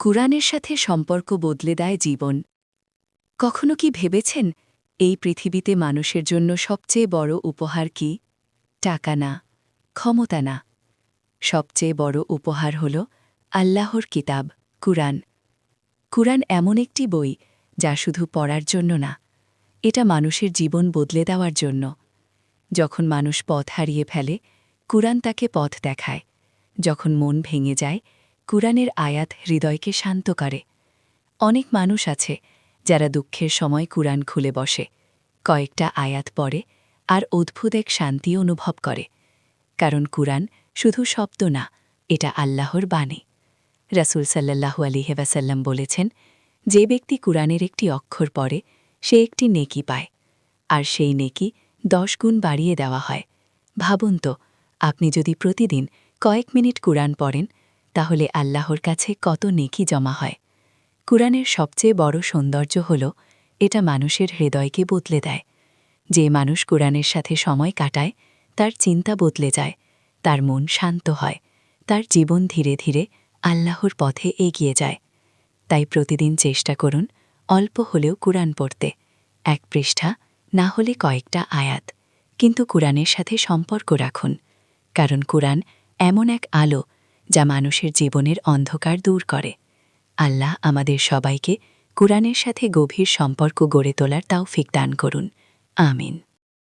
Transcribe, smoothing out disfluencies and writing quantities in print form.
কুরআনের সাথে সম্পর্ক বদলে দেয় জীবন। কখনো কি ভেবেছেন এই পৃথিবীতে মানুষের জন্য সবচেয়ে বড় উপহার কি? টাকা না, ক্ষমতা না, সবচেয়ে বড় উপহার হল আল্লাহর কিতাব, কুরআন। কুরআন এমন একটি বই যা শুধু পড়ার জন্য না, এটা মানুষের জীবন বদলে দেওয়ার জন্য। যখন মানুষ পথ হারিয়ে ফেলে, কুরআন তাকে পথ দেখায়। যখন মন ভেঙে যায়, কুরআনের আয়াত হৃদয়কে শান্ত করে। অনেক মানুষ আছে যারা দুঃখের সময় কুরআন খুলে বসে, কয়েকটা আয়াত পড়ে আর অদ্ভুত এক শান্তি অনুভব করে। কারণ কুরআন শুধু শব্দ না, এটা আল্লাহর বাণী। রাসূল সাল্লাল্লাহু আলাইহি ওয়াসাল্লাম বলেছেন, যে ব্যক্তি কুরআনের একটি অক্ষর পড়ে সে একটি নেকি পায়, আর সেই নেকি 10 গুণ বাড়িয়ে দেওয়া হয়। ভাবুন তো, আপনি যদি প্রতিদিন কয়েক মিনিট কুরআন পড়েন, তাহলে আল্লাহর কাছে কত নেকি জমা হয়। কুরআনের সবচেয়ে বড় সৌন্দর্য হল এটা মানুষের হৃদয়কে বদলে দেয়। যে মানুষ কুরআনের সাথে সময় কাটায়, তার চিন্তা বদলে যায়, তার মন শান্ত হয়, তার জীবন ধীরে ধীরে আল্লাহর পথে এগিয়ে যায়। তাই প্রতিদিন চেষ্টা করুন অল্প হলেও কুরআন পড়তে, এক পৃষ্ঠা না হলে কয়েকটা আয়াত, কিন্তু কুরআনের সাথে সম্পর্ক রাখুন। কারণ কুরআন এমন এক আলো যা মানুষের জীবনের অন্ধকার দূর করে। আল্লাহ আমাদের সবাইকে কুরআনের সাথে গভীর সম্পর্ক গড়ে তোলার তৌফিক দান করুন। আমিন।